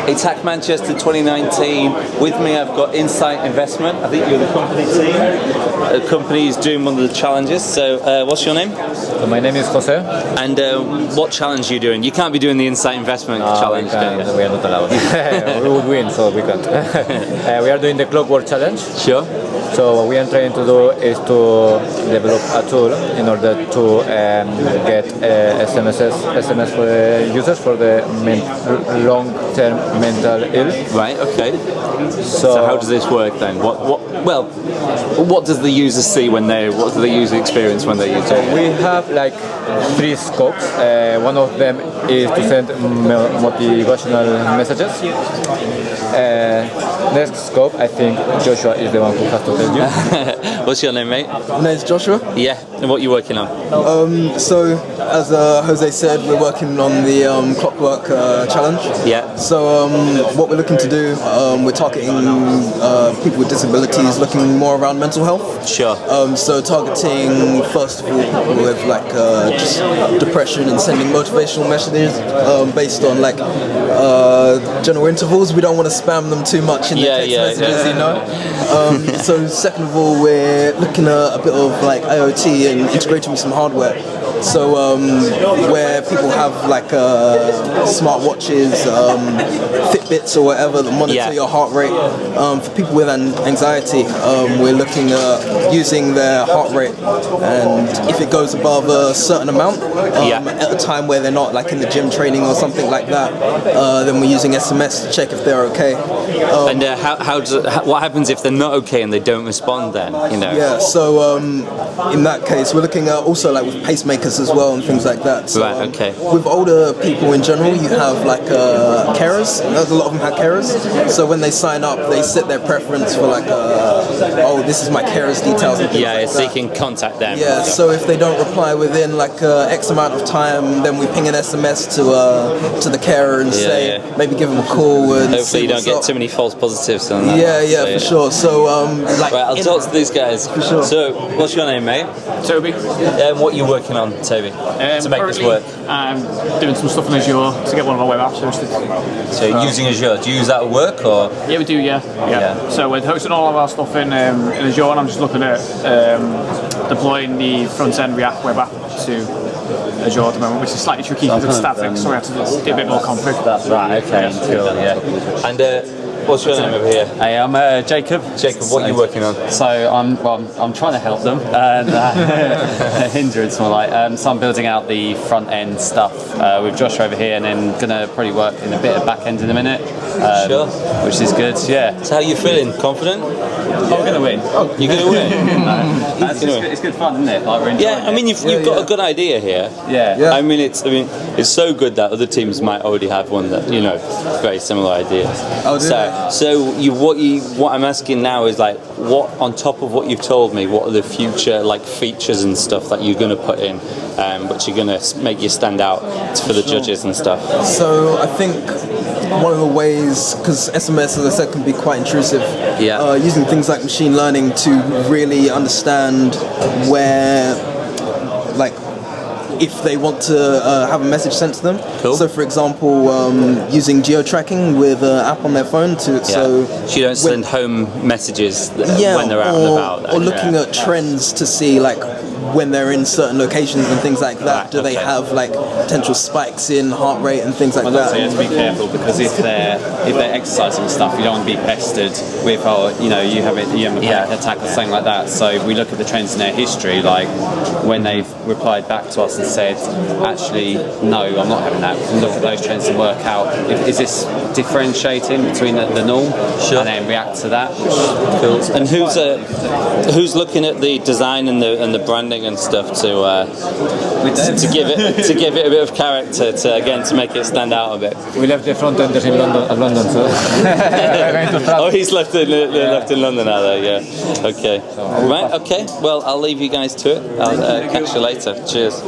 It's HackMCR 2019. With me I've got Insight Investment. I think you're the company team. The company is doing one of the challenges. So what's your name? So my name is Jose. And what challenge are you doing? You can't be doing the Insight Investment challenge, can you? We are not allowed. We would win, so we can't. We are doing the Clockwork Challenge. Sure. So what we are trying to do is to develop a tool in order to get SMS for the users for the long-term mental ill. Right. Okay. So how does this work then? What does the user see when they? What do the user experience when they use it? We have like 3 scopes. One of them is to send motivational messages. Next scope, I think Joshua is the one who has to tell you. What's your name, mate? My name's Joshua. Yeah, and what are you working on? So, as Jose said, we're working on the Clockwork Challenge. Yeah. So, what we're looking to do, we're targeting people with disabilities, looking more around mental health. Sure. So, targeting, first of all, people with like just depression and sending motivational messages based on like general intervals. We don't want to spam them too much in the text messages, you know. So, second of all, we're looking at a bit of like IoT and integrating with some hardware. So where people have like smart watches, Fitbits or whatever that monitor your heart rate. For people with anxiety, we're looking at using their heart rate, and if it goes above a certain amount at a time where they're not like in the gym training or something like that, then we're using SMS to check if they're okay. And what happens if they're not okay and they don't respond then? You know. Yeah. So in that case, we're looking at also like with pacemakers as well and things like that. So, right, okay. With older people in general, you have like carers. A lot of them have carers. So when they sign up, they set their preference for like, this is my carer's details. And so you can contact them. Yeah. So if they don't reply within like X amount of time, then we ping an SMS to the carer and say maybe give them a call. And hopefully you don't get too many false positives on that. Yeah, for sure. So right, I'll talk to these guys. For sure. So what's your name, mate? Toby. What are you working on, Toby, to make this work? I'm doing some stuff in Azure to get one of our web apps hosted. So using Azure, do you use that at work or? Yeah, we do. Yeah. So we're hosting all of our stuff in Azure, and I'm just looking at deploying the front-end React web app to Azure at the moment, which is slightly tricky because it's static, so we have to do a bit more config. That's right. Okay. Cool. Yeah. And what's your name over here? Hey, I'm Jacob. Jacob, what are you working on? So I'm trying to help them, and hindrance more like. So I'm building out the front end stuff with Josh over here, and then gonna probably work in a bit of back end in a minute. Sure. Which is good. Yeah. So how are you feeling? Confident? I'm gonna win. You're gonna win. It's good fun, isn't it? Like we're enjoying I mean, you've got a good idea here. Yeah. I mean, it's so good that other teams might already have one that very similar ideas. What I'm asking now is like, what on top of what you've told me, what are the future like features and stuff that you're going to put in, which are going to make you stand out for the judges and stuff? So I think one of the ways, because SMS, as I said, can be quite intrusive. Using things like machine learning to really understand where, like, if they want to have a message sent to them. Cool. So, for example, using geo-tracking with an app on their phone so you don't send home messages when they're out and about. Or looking at trends to see like when they're in certain locations and things like that. Do they have like potential spikes in heart rate and things like that? Also, you have to be careful because if they're exercising and stuff, you don't want to be pestered with you have a panic attack or something like that. So we look at the trends in their history, like when they've replied back to us and said, actually, no, I'm not having that. We can look at those trends and work out is this differentiating between the norm, and then react to that. Cool. And who's looking at the design and the branding and stuff to give it a bit of character to make it stand out a bit? We left the front enders in London, so oh, he's left in London now, though. Yeah. Okay. Right. Okay. Well, I'll leave you guys to it. I'll catch you later. Cheers.